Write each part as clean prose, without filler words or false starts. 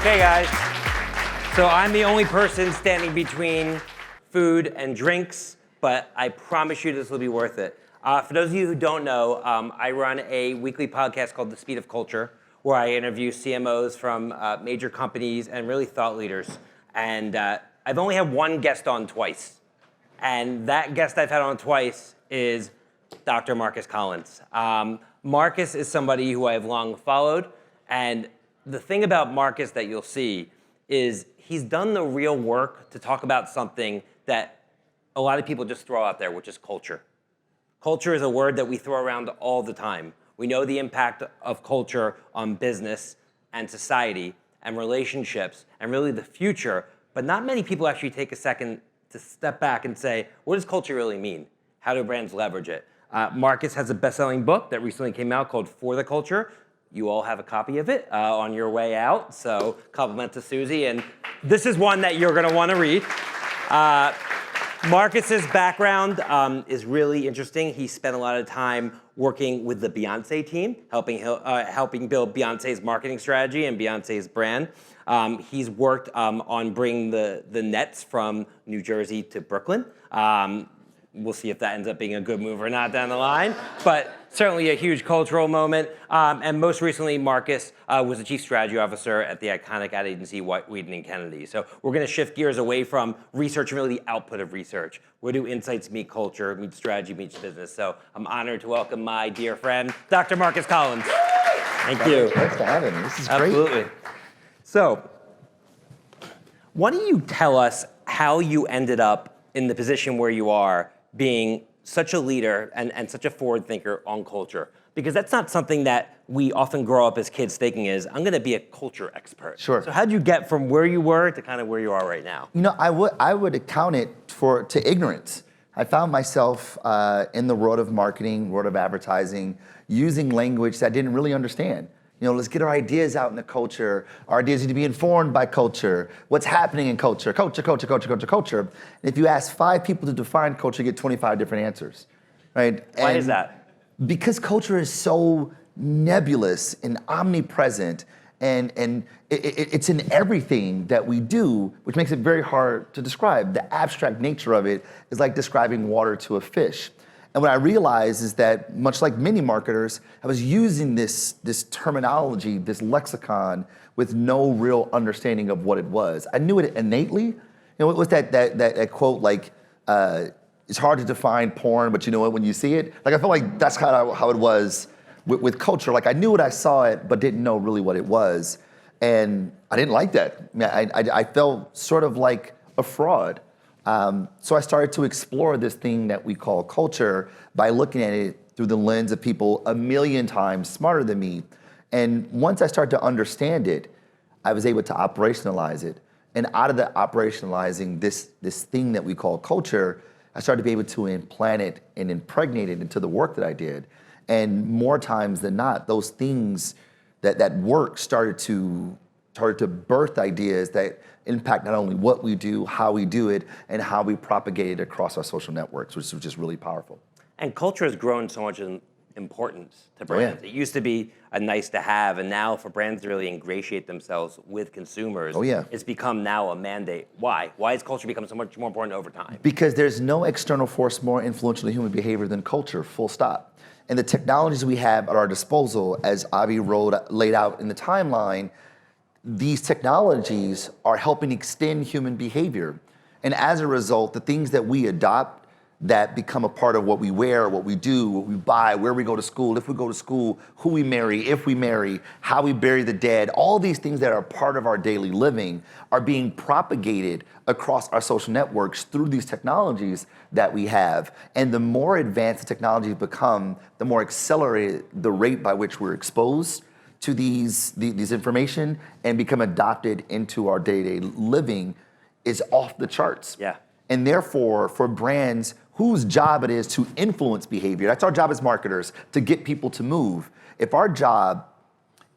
Okay, guys. So I'm the only person standing between food and drinks, but I promise you this will be worth it. For those of you who don't know, I run a weekly podcast called The Speed of Culture, where I interview CMOs from major companies and really thought leaders. And I've only had one guest on twice. And that guest I've had on twice is Dr. Marcus Collins. Marcus is somebody who I've long followed, and the thing about Marcus that you'll see is he's done the real work to talk about something that a lot of people just throw out there, which is culture. Culture is a word that we throw around all the time. We know the impact of culture on business and society and relationships and really the future, but not many people actually take a second to step back and say, what does culture really mean? How do brands leverage it? Marcus has a best-selling book that recently came out called For the Culture. You all have a copy of it on your way out, so compliment to Susie. And this is one that you're gonna wanna read. Marcus's background is really interesting. He spent a lot of time working with the Beyonce team, helping build Beyonce's marketing strategy and Beyonce's brand. He's worked on bringing the Nets from New Jersey to Brooklyn. We'll see if that ends up being a good move or not down the line, but certainly a huge cultural moment. And most recently, Marcus was the chief strategy officer at the iconic ad agency Wheaton & Kennedy. So we're gonna shift gears away from research and really the output of research. Where do insights meet culture, meet strategy, meet business? So I'm honored to welcome my dear friend, Dr. Marcus Collins. Thank you. Thanks for having me. This is great. Absolutely. So why don't you tell us how you ended up in the position where you are, being such a leader and such a forward thinker on culture? Because that's not something that we often grow up as kids thinking is, I'm gonna be a culture expert. Sure. So how'd you get from where you were to kind of where you are right now? You know, I would account it to ignorance. I found myself in the world of marketing, world of advertising, using language that I didn't really understand. You know, let's get our ideas out in the culture. Our ideas need to be informed by culture. What's happening in culture? Culture, culture, culture, culture, culture. And if you ask 5 people to define culture, you get 25 different answers, right? Why is that? Because culture is so nebulous and omnipresent, and it's in everything that we do, which makes it very hard to describe. The abstract nature of it is like describing water to a fish. And what I realized is that, much like many marketers, I was using this terminology, this lexicon, with no real understanding of what it was. I knew it innately. You know, it was that quote, like, it's hard to define porn, but you know what, when you see it? Like, I felt like that's kind of how it was with culture. Like, I knew it, I saw it, but didn't know really what it was. And I didn't like that. I felt sort of like a fraud. So I started to explore this thing that we call culture by looking at it through the lens of people a million times smarter than me. And once I started to understand it, I was able to operationalize it. And out of the operationalizing this thing that we call culture, I started to be able to implant it and impregnate it into the work that I did. And more times than not, those things, that work started to birth ideas that impact not only what we do, how we do it, and how we propagate it across our social networks, which is just really powerful. And culture has grown so much in importance to brands. Oh, yeah. It used to be a nice to have, and now for brands to really ingratiate themselves with consumers, Oh, yeah. it's become now a mandate. Why? Why has culture become so much more important over time? Because there's no external force more influential to human behavior than culture, full stop. And the technologies we have at our disposal, as Avi laid out in the timeline, these technologies are helping extend human behavior. And as a result, the things that we adopt that become a part of what we wear, what we do, what we buy, where we go to school, if we go to school, who we marry, if we marry, how we bury the dead, all these things that are part of our daily living are being propagated across our social networks through these technologies that we have. And the more advanced the technologies become, the more accelerated the rate by which we're exposed to these information and become adopted into our day-to-day living is off the charts. Yeah. And therefore, for brands whose job it is to influence behavior, that's our job as marketers, to get people to move. If our job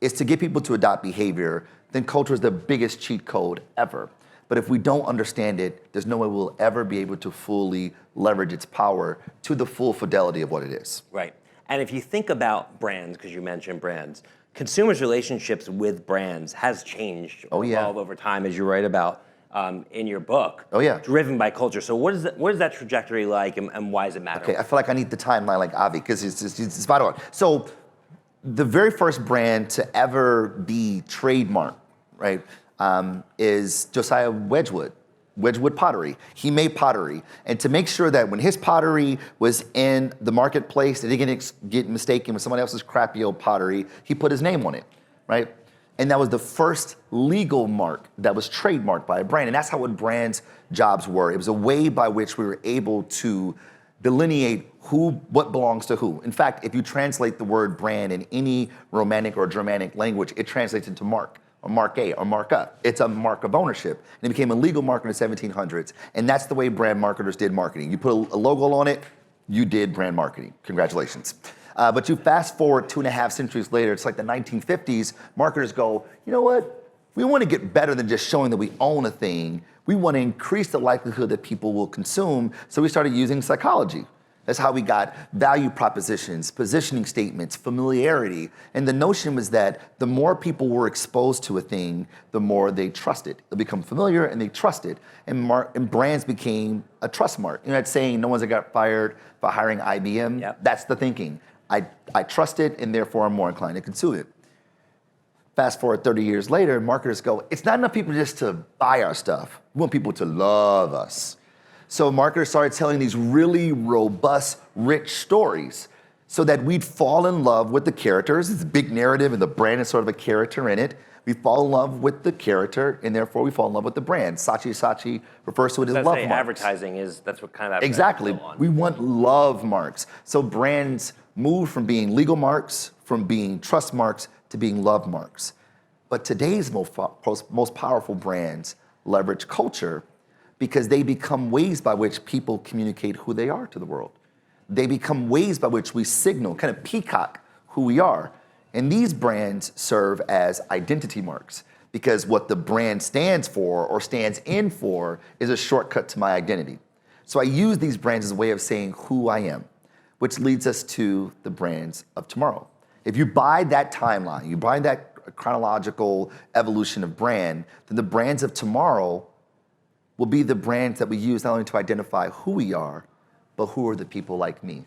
is to get people to adopt behavior, then culture is the biggest cheat code ever. But if we don't understand it, there's no way we'll ever be able to fully leverage its power to the full fidelity of what it is. Right. And if you think about brands, because you mentioned brands, consumers' relationships with brands has changed or evolved over time, as you write about in your book. Oh, yeah. Driven by culture. So what is that trajectory like, and why does it matter? Okay, I feel like I need the timeline like Avi, because it's spot on. So the very first brand to ever be trademarked, right, is Josiah Wedgwood Pottery. He made pottery. And to make sure that when his pottery was in the marketplace, it didn't get mistaken with someone else's crappy old pottery, he put his name on it, right? And that was the first legal mark that was trademarked by a brand. And that's how what brands' jobs were. It was a way by which we were able to delineate what belongs to who. In fact, if you translate the word brand in any Romantic or Germanic language, it translates into mark, or marque, or marka. It's a mark of ownership. And it became a legal mark in the 1700s. And that's the way brand marketers did marketing. You put a logo on it, you did brand marketing. Congratulations. But you fast forward 2.5 centuries later, it's like the 1950s, marketers go, you know what? We want to get better than just showing that we own a thing. We want to increase the likelihood that people will consume, so we started using psychology. That's how we got value propositions, positioning statements, familiarity. And the notion was that the more people were exposed to a thing, the more they trust it. They become familiar and they trust it. And brands became a trust mark. You know that saying, no one's ever got fired for hiring IBM? Yep. That's the thinking. I trust it, and therefore I'm more inclined to consume it. Fast forward 30 years later, marketers go, it's not enough people just to buy our stuff. We want people to love us. So marketers started telling these really robust, rich stories so that we'd fall in love with the characters. It's a big narrative, and the brand is sort of a character in it. We fall in love with the character, and therefore we fall in love with the brand. Saatchi refers to it as love marks. Advertising that's what kind of Exactly. We want love marks. So brands move from being legal marks, from being trust marks, to being love marks. But today's most powerful brands leverage culture because they become ways by which people communicate who they are to the world. They become ways by which we signal, kind of peacock who we are. And these brands serve as identity marks because what the brand stands for or stands in for is a shortcut to my identity. So I use these brands as a way of saying who I am, which leads us to the brands of tomorrow. If you buy that timeline, you buy that chronological evolution of brand, then the brands of tomorrow will be the brands that we use not only to identify who we are, but who are the people like me.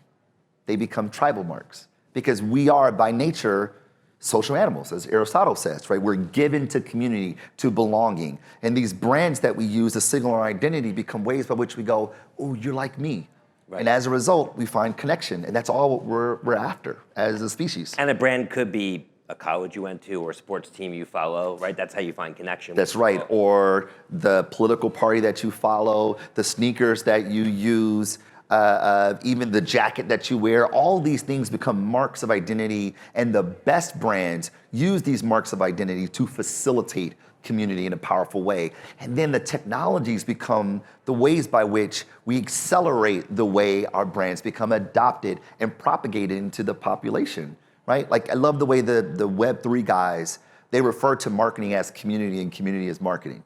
They become tribal marks because we are by nature social animals, as Aristotle says, right? We're given to community, to belonging. And these brands that we use to signal our identity become ways by which we go, oh, you're like me. Right. And as a result, we find connection, and that's all we're after as a species. And a brand could be a college you went to or a sports team you follow, right? That's how you find connection. That's right. Or the political party that you follow, the sneakers that you use, even the jacket that you wear. All these things become marks of identity, and the best brands use these marks of identity to facilitate community in a powerful way. And then the technologies become the ways by which we accelerate the way our brands become adopted and propagated into the population, right? Like I love the way the Web3 guys, they refer to marketing as community and community as marketing.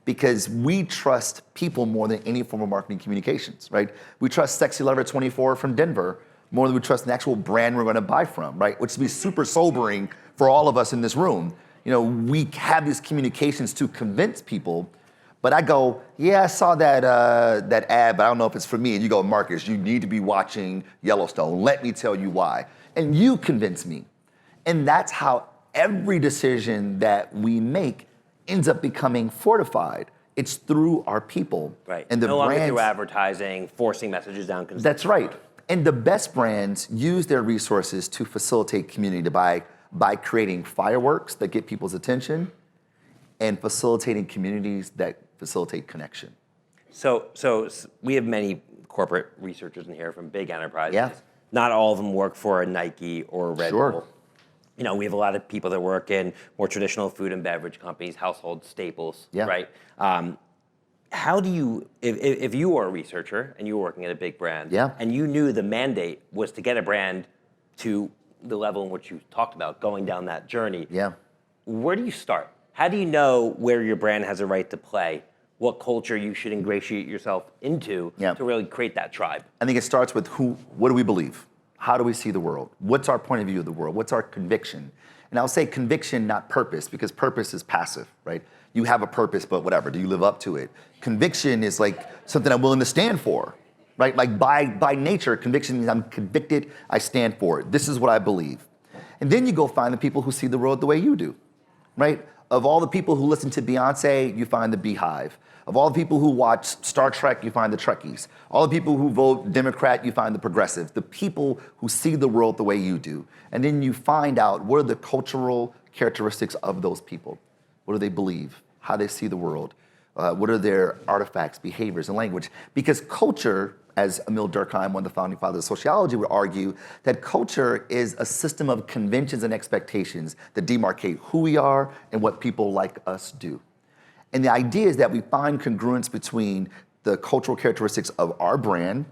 Because we trust people more than any form of marketing communications, right? We trust Sexy Lover 24 from Denver more than we trust an actual brand we're gonna buy from, right? Which would be super sobering for all of us in this room. You know, we have these communications to convince people, but I go, yeah, I saw that ad, but I don't know if it's for me. And you go, Marcus, you need to be watching Yellowstone. Let me tell you why. And you convince me. And that's how every decision that we make ends up becoming fortified. It's through our people. Right. And the no brands, longer through advertising, forcing messages down consumers. That's right. And the best brands use their resources to facilitate community by creating fireworks that get people's attention and facilitating communities that facilitate connection. So we have many corporate researchers in here from big enterprises. Yeah. Not all of them work for a Nike or a Red Bull. You know, we have a lot of people that work in more traditional food and beverage companies, household staples, right? How do you, if you were a researcher and you were working at a big brand, and you knew the mandate was to get a brand to the level in which you talked about, going down that journey, where do you start? How do you know where your brand has a right to play? What culture you should ingratiate yourself into to really create that tribe? I think it starts with what do we believe? How do we see the world? What's our point of view of the world? What's our conviction? And I'll say conviction, not purpose, because purpose is passive, right? You have a purpose, but whatever, do you live up to it? Conviction is like something I'm willing to stand for, right? Like by nature, conviction means I'm convicted, I stand for it. This is what I believe. And then you go find the people who see the world the way you do, right? Of all the people who listen to Beyonce, you find the Beehive. Of all the people who watch Star Trek, you find the Trekkies. All the people who vote Democrat, you find the progressive. The people who see the world the way you do. And then you find out what are the cultural characteristics of those people. What do they believe? How they see the world? What are their artifacts, behaviors, and language? Because culture, as Emil Durkheim, one of the founding fathers of sociology, would argue that culture is a system of conventions and expectations that demarcate who we are and what people like us do. And the idea is that we find congruence between the cultural characteristics of our brand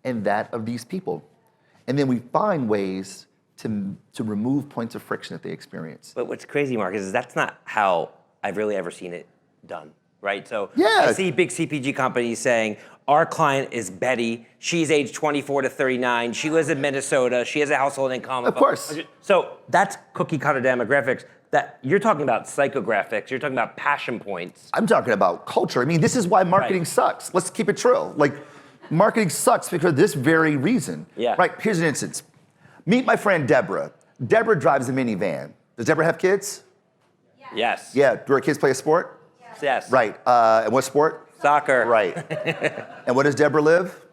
and that of these people. And then we find ways to remove points of friction that they experience. But what's crazy, Marcus, is that's not how I've really ever seen it done, right? So Yeah. I see big CPG companies saying, our client is Betty. She's age 24 to 39. She lives in Minnesota. She has a household income. Of course. So that's cookie cutter demographics. That you're talking about psychographics. You're talking about passion points. I'm talking about culture. I mean, this is why marketing sucks. Let's keep it true. Like, marketing sucks because of this very reason. Yeah. Right, here's an instance. Meet my friend Deborah. Deborah drives a minivan. Does Deborah have kids? Yes. Yeah, do her kids play a sport? Yes. Right, and what sport? Soccer. Right. And where does Deborah live?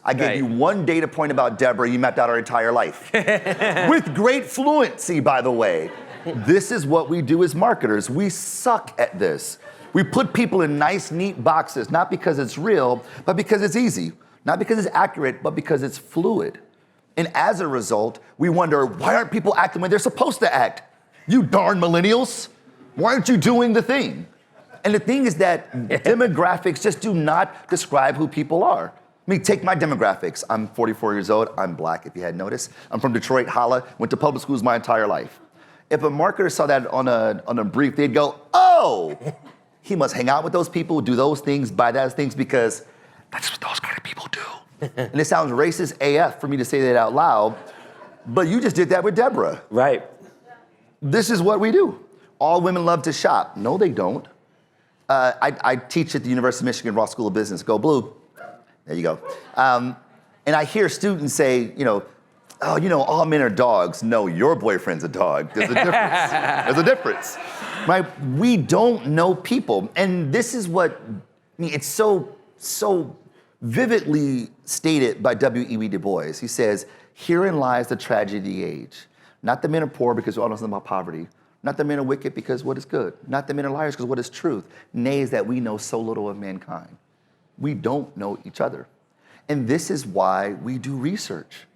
I gave you one data point about Deborah, you mapped out our entire life. With great fluency, by the way. This is what we do as marketers. We suck at this. We put people in nice, neat boxes, not because it's real, but because it's easy. Not because it's accurate, but because it's fluid. And as a result, we wonder, why aren't people acting when they're supposed to act? You darn millennials, why aren't you doing the thing? And the thing is that demographics just do not describe who people are. I mean, take my demographics. I'm 44 years old. I'm black, if you hadn't noticed. I'm from Detroit, Holla. Went to public schools my entire life. If a marketer saw that on a brief, they'd go, oh, he must hang out with those people, do those things, buy those things, because that's what those kind of people do. And it sounds racist AF for me to say that out loud, but you just did that with Deborah. Right. This is what we do. All women love to shop. No, they don't. I teach at the University of Michigan Ross School of Business. Go Blue. There you go. And I hear students say, oh, all men are dogs. No, your boyfriend's a dog. There's a difference. There's a difference. Right? We don't know people. And this is what, it's so vividly stated by W.E.B. Du Bois. He says, herein lies the tragedy of the age. Not that men are poor because we all know something about poverty. Not that men are wicked because what is good. Not that men are liars because what is truth. Nay, is that we know so little of mankind. We don't know each other. And this is why we do research.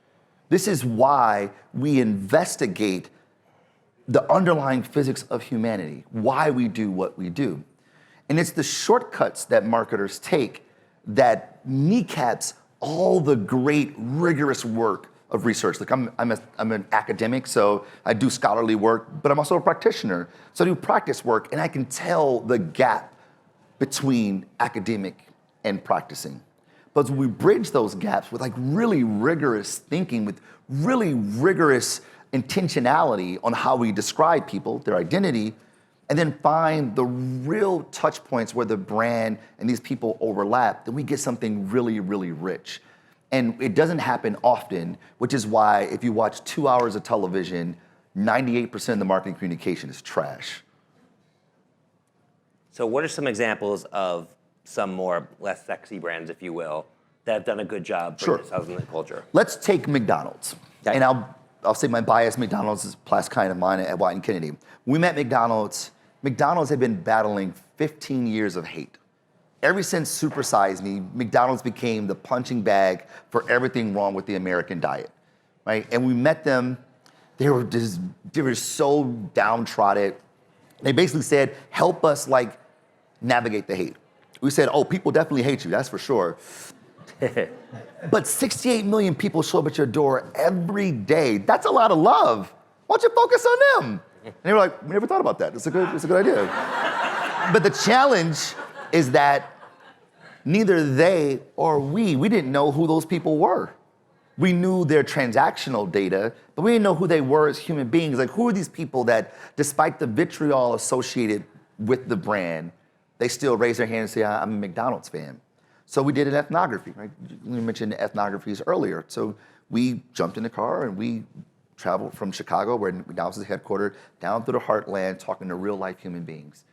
This is why we investigate the underlying physics of humanity, why we do what we do. And it's the shortcuts that marketers take that kneecaps all the great rigorous work of research. Like I'm an academic, so I do scholarly work, but I'm also a practitioner. So I do practice work, and I can tell the gap between academic and practicing. But we bridge those gaps with like really rigorous thinking, with really rigorous intentionality on how we describe people, their identity, and then find the real touch points where the brand and these people overlap, then we get something really, really rich. And it doesn't happen often, which is why if you watch 2 hours of television, 98% of the marketing communication is trash. So what are some examples of some more less sexy brands, if you will, that have done a good job bringing this out in the culture? Let's take McDonald's. Okay. And I'll say my bias, McDonald's is a past client of mine at White and Kennedy. We met McDonald's. McDonald's had been battling 15 years of hate. Ever since Super Size Me, McDonald's became the punching bag for everything wrong with the American diet, right? And we met them, they were so downtrodden. They basically said, help us navigate the hate. We said, oh, people definitely hate you, that's for sure. But 68 million people show up at your door every day. That's a lot of love. Why don't you focus on them? And they were like, we never thought about that. It's a good idea. But the challenge is that neither they or we didn't know who those people were. We knew their transactional data, but we didn't know who they were as human beings. Like, who are these people that, despite the vitriol associated with the brand, they still raise their hand and say, I'm a McDonald's fan. So we did an ethnography, right? You mentioned ethnographies earlier. So we jumped in the car and we traveled from Chicago, where McDonald's is headquartered, down through the heartland, talking to real life human beings,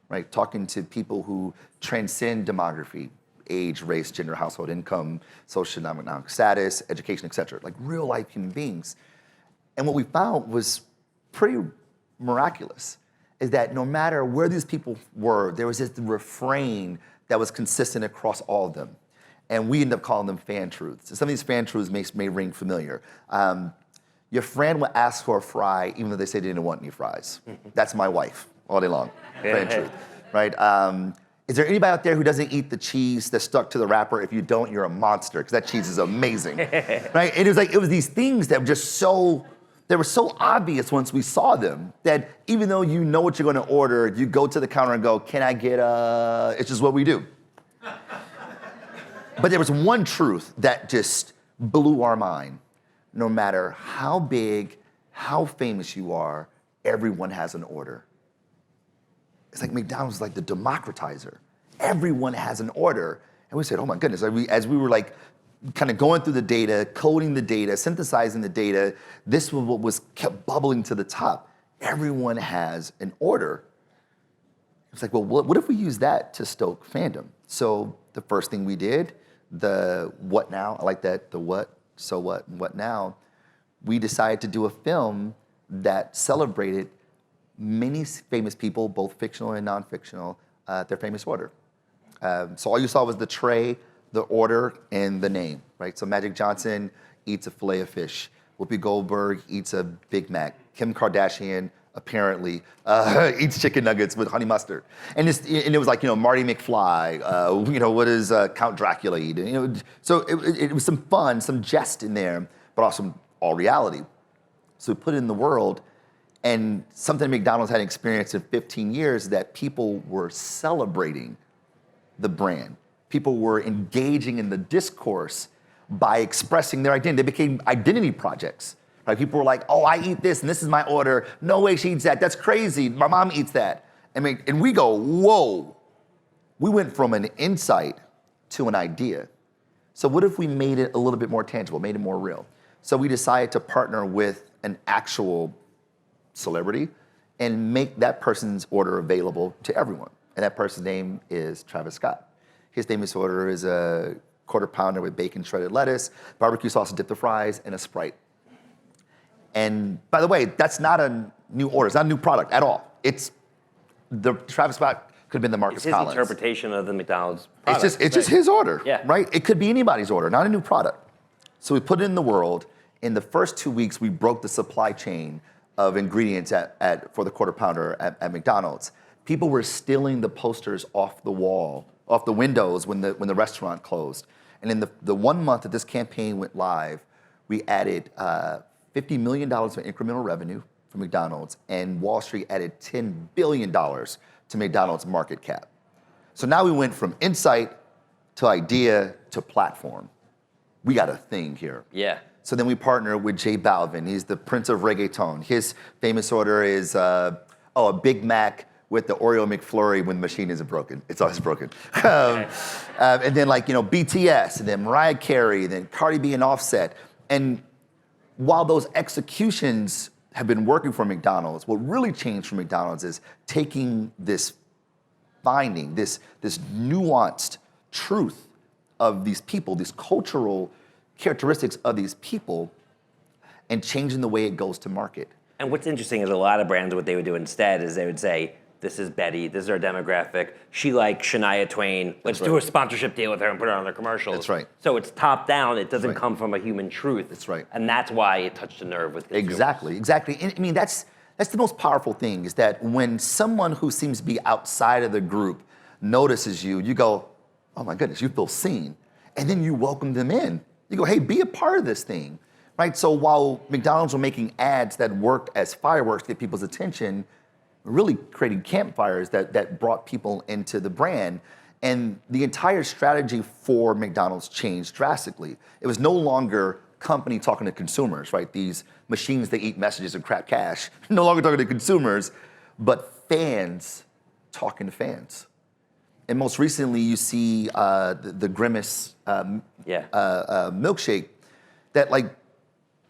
right? Talking to people who transcend demography, age, race, gender, household income, socioeconomic status, education, et cetera, like real life human beings. And what we found was pretty miraculous, is that no matter where these people were, there was this refrain that was consistent across all of them. And we ended up calling them fan truths. Some of these fan truths may ring familiar. Your friend will ask for a fry even though they say they didn't want any fries. That's my wife all day long, fan truth, right? Is there anybody out there who doesn't eat the cheese that's stuck to the wrapper? If you don't, you're a monster, because that cheese is amazing, right? And it was these things that were just they were so obvious once we saw them, that even though you know what you're gonna order, you go to the counter and go, can I get it's just what we do. But there was one truth that just blew our mind. No matter how big, how famous you are, everyone has an order. It's like McDonald's is like the democratizer. Everyone has an order. And we said, oh my goodness, as we were like kind of going through the data, coding the data, synthesizing the data, this was what kept bubbling to the top. Everyone has an order. It's like, well, what if we use that to stoke fandom? So the first thing we did, the what now, I like that, the what, so what now? We decided to do a film that celebrated many famous people, both fictional and non-fictional, their famous order. So all you saw was the tray, the order, and the name, right? So Magic Johnson eats a fillet of fish. Whoopi Goldberg eats a Big Mac. Kim Kardashian apparently eats chicken nuggets with honey mustard. And it was like, Marty McFly, what does Count Dracula eat? So it was some fun, some jest in there, but also all reality. So we put it in the world, and something McDonald's hadn't experienced in 15 years, that people were celebrating the brand. People were engaging in the discourse by expressing their identity. They became identity projects. Right? People were like, oh, I eat this and this is my order. No way she eats that. That's crazy. My mom eats that. And we go, whoa. We went from an insight to an idea. So what if we made it a little bit more tangible, made it more real? So we decided to partner with an actual celebrity and make that person's order available to everyone. And that person's name is Travis Scott. His famous order is a quarter pounder with bacon, shredded lettuce, barbecue sauce to dip the fries, and a Sprite. And by the way, that's not a new order. It's not a new product at all. It's the Travis Scott could have been the Marcus Collins. It's his interpretation of the McDonald's product. It's just his order, yeah. Right? It could be anybody's order, not a new product. So we put it in the world. In the first 2 weeks, we broke the supply chain of ingredients for the quarter pounder at McDonald's. People were stealing the posters off the wall, off the windows when the restaurant closed. And in the 1 month that this campaign went live, we added $50 million of incremental revenue for McDonald's, and Wall Street added $10 billion to McDonald's market cap. So now we went from insight to idea to platform. We got a thing here. Yeah. So then we partner with J Balvin. He's the prince of reggaeton. His famous order is a Big Mac with the Oreo McFlurry when the machine isn't broken. It's always broken. And then BTS, and then Mariah Carey, then Cardi B and Offset. And while those executions have been working for McDonald's, what really changed for McDonald's is taking this finding, this nuanced truth of these people, these cultural characteristics of these people, and changing the way it goes to market. And what's interesting is a lot of brands, what they would do instead is they would say, this is Betty, this is our demographic, she likes Shania Twain, let's do a sponsorship deal with her and put her on their commercials. That's right. So it's top down, it doesn't come from a human truth. That's right. And that's why it touched a nerve with consumers. Exactly. And I mean, that's the most powerful thing, is that when someone who seems to be outside of the group notices you, you go, oh my goodness, you feel seen. And then you welcome them in. You go, hey, be a part of this thing, right? So while McDonald's were making ads that worked as fireworks to get people's attention, really creating campfires that brought people into the brand. And the entire strategy for McDonald's changed drastically. It was no longer company talking to consumers, right? These machines that eat messages and crap cash, no longer talking to consumers, but fans talking to fans. And most recently, you see the Grimace milkshake that like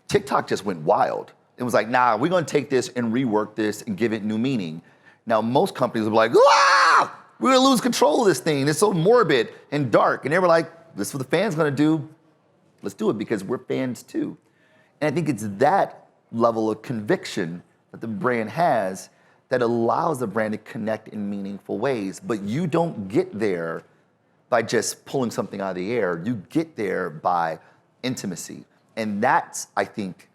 TikTok just went wild. It was like, nah, we're gonna take this and rework this and give it new meaning. Now, most companies will be like, ah, we're gonna lose control of this thing. It's so morbid and dark. And they were like, this is what the fans gonna do. Let's do it because we're fans too. And I think it's that level of conviction that the brand has that allows the brand to connect in meaningful ways. But you don't get there by just pulling something out of the air. You get there by intimacy. And that's, I think,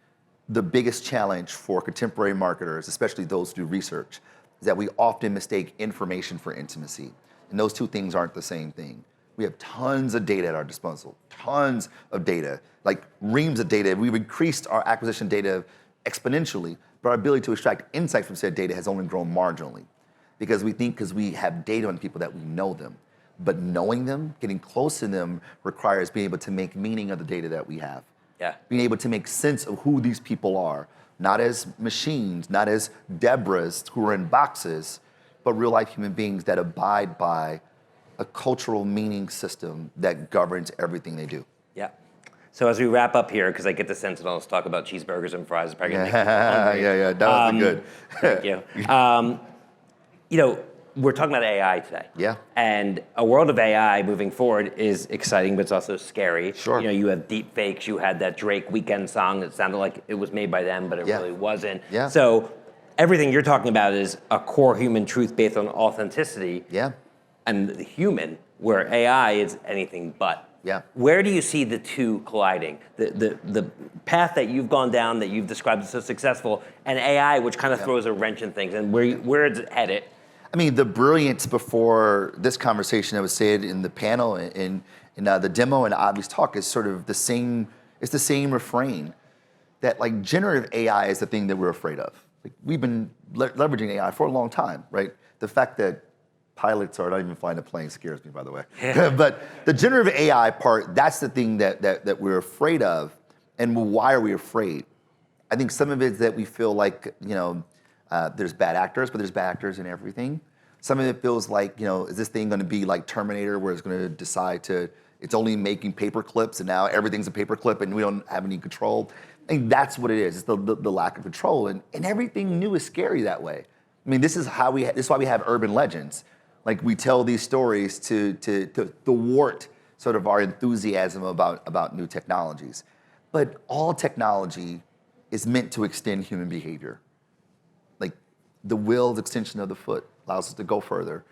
the biggest challenge for contemporary marketers, especially those who do research, is that we often mistake information for intimacy. And those two things aren't the same thing. We have tons of data at our disposal, tons of data, like reams of data. We've increased our acquisition data exponentially, but our ability to extract insight from said data has only grown marginally because we have data on people that we know them. But knowing them, getting close to them requires being able to make meaning of the data that we have. Yeah. Being able to make sense of who these people are, not as machines, not as Deborahs who are in boxes, but real life human beings that abide by a cultural meaning system that governs everything they do. Yeah. So as we wrap up here, because I get the sense that let's talk about cheeseburgers and fries. It's probably gonna make me hungry. Yeah, that was good. Thank you. We're talking about AI today. Yeah. And a world of AI moving forward is exciting, but it's also scary. Sure. You have deep fakes. You had that Drake Weekend song that sounded like it was made by them, but it really wasn't. Yeah. So everything you're talking about is a core human truth based on authenticity. Yeah. And the human, where AI is anything but. Yeah. Where do you see the two colliding? The path that you've gone down, that you've described as so successful, and AI, which kind of throws a wrench in things, and where is it headed? I mean, the brilliance before this conversation that was said in the panel, in the demo, and Avi's talk is sort of the same. It's the same refrain that like generative AI is the thing that we're afraid of. Like, we've been leveraging AI for a long time, right? The fact that pilots are not even flying a plane scares me, by the way. But the generative AI part, that's the thing that we're afraid of. And why are we afraid? I think some of it is that we feel like, there's bad actors, but there's bad actors in everything. Some of it feels like, is this thing gonna be like Terminator where it's gonna decide it's only making paper clips and now everything's a paper clip and we don't have any control. I think that's what it is. It's the lack of control. And everything new is scary that way. I mean, this is why we have urban legends. Like, we tell these stories to thwart sort of our enthusiasm about new technologies. But all technology is meant to extend human behavior. Like, the wheel is extension of the foot, allows us to go further.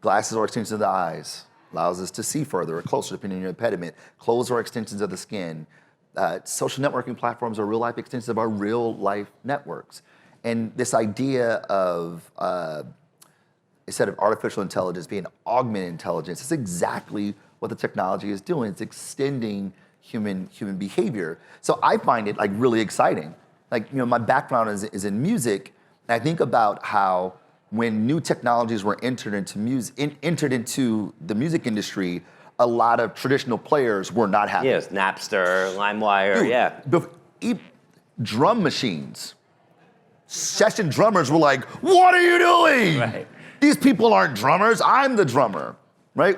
Glasses are extensions of the eyes, allows us to see further or closer depending on your impediment. Clothes are extensions of the skin. Social networking platforms are real life extensions of our real life networks. And this idea of instead of artificial intelligence being augmented intelligence, it's exactly what the technology is doing. It's extending human behavior. So I find it like really exciting. Like, my background is in music, and I think about how when new technologies were entered into the music industry, a lot of traditional players were not happy. Yes, Napster, LimeWire, Drum machines. Session drummers were like, what are you doing? Right. These people aren't drummers, I'm the drummer, right?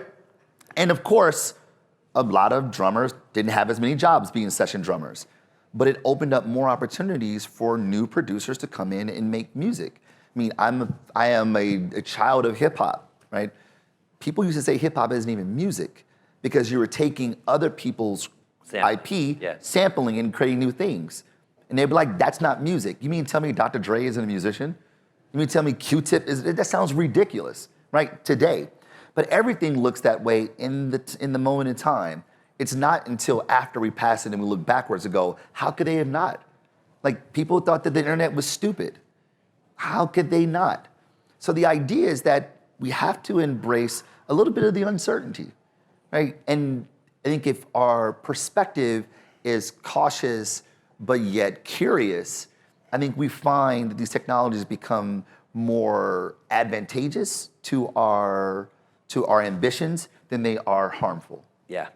And of course, a lot of drummers didn't have as many jobs being session drummers, but it opened up more opportunities for new producers to come in and make music. I mean, I am a child of hip hop, right? People used to say hip hop isn't even music because you were taking other people's IP, sampling and creating new things. And they'd be like, that's not music. You mean tell me Dr. Dre isn't a musician? You mean tell me Q-Tip that sounds ridiculous, right, today. But everything looks that way in the moment in time. It's not until after we pass it and we look backwards and go, how could they have not? Like, people thought that the internet was stupid. How could they not? So the idea is that we have to embrace a little bit of the uncertainty, right? And I think if our perspective is cautious but yet curious, I think we find that these technologies become more advantageous to our ambitions than they are harmful. Yeah.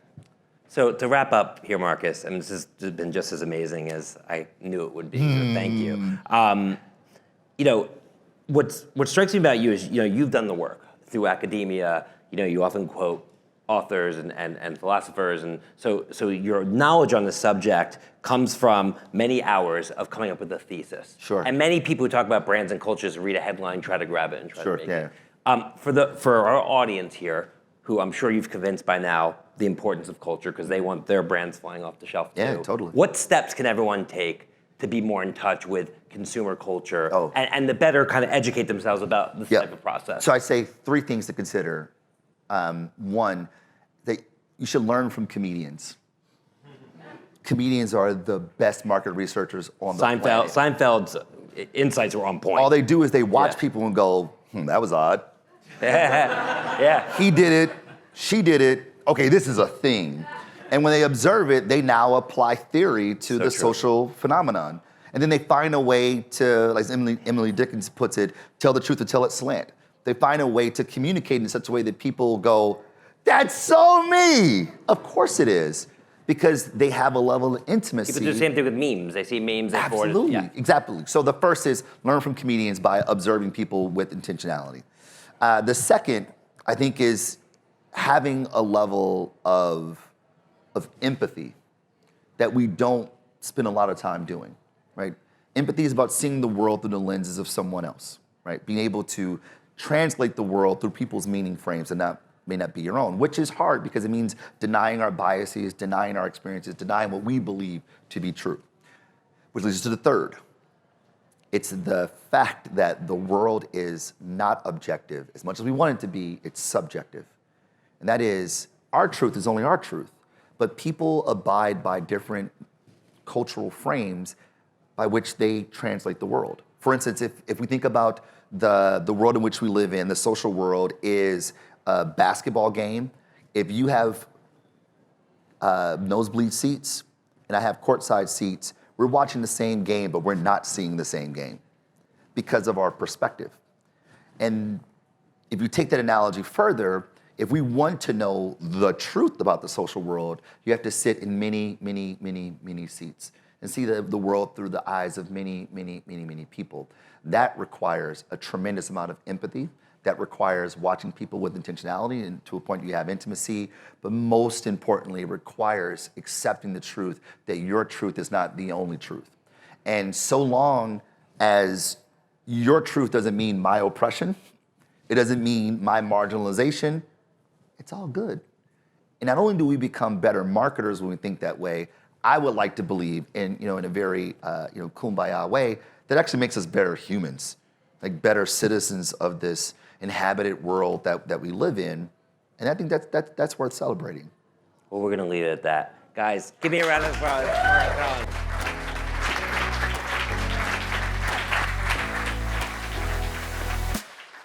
So to wrap up here, Marcus, and this has been just as amazing as I knew it would be. So thank you. You know, what strikes me about you is you've done the work through academia. You often quote authors and philosophers, and so your knowledge on the subject comes from many hours of coming up with a thesis. Sure. And many people who talk about brands and cultures read a headline, try to grab it, and try to make yeah. it. For our audience here, who I'm sure you've convinced by now the importance of culture because they want their brands flying off the shelf too. Yeah, totally. What steps can everyone take to be more in touch with consumer culture Oh. and to better kind of educate themselves about this type of process? So I say 3 things to consider. One, that you should learn from comedians. Comedians are the best market researchers on the planet. Seinfeld's insights were on point. All they do is they watch people and go, that was odd. Yeah. He did it, she did it, okay, this is a thing. And when they observe it, they now apply theory to the social phenomenon. And then they find a way to, like Emily Dickinson puts it, tell the truth or tell it slant. They find a way to communicate in such a way that people go, that's so me. Of course it is. Because they have a level of intimacy. People do the same thing with memes. They see memes. They forward it. Absolutely, exactly. So the first is learn from comedians by observing people with intentionality. The second, I think, is having a level of empathy that we don't spend a lot of time doing, right? Empathy is about seeing the world through the lenses of someone else, right? Being able to translate the world through people's meaning frames and may not be your own, which is hard because it means denying our biases, denying our experiences, denying what we believe to be true. Which leads us to the third. It's the fact that the world is not objective. As much as we want it to be, it's subjective. And that is, our truth is only our truth. But people abide by different cultural frames by which they translate the world. For instance, if we think about the world in which we live in, the social world is a basketball game. If you have nosebleed seats and I have courtside seats, we're watching the same game, but we're not seeing the same game because of our perspective. And if you take that analogy further, if we want to know the truth about the social world, you have to sit in many, many, many, many seats and see the world through the eyes of many, many, many, many people. That requires a tremendous amount of empathy. That requires watching people with intentionality and to a point you have intimacy, but most importantly, it requires accepting the truth that your truth is not the only truth. And so long as your truth doesn't mean my oppression, it doesn't mean my marginalization, it's all good. And not only do we become better marketers when we think that way, I would like to believe in a very kumbaya way that actually makes us better humans, like better citizens of this inhabited world that we live in. And I think that's worth celebrating. Well, we're going to leave it at that. Guys, give me a round of applause.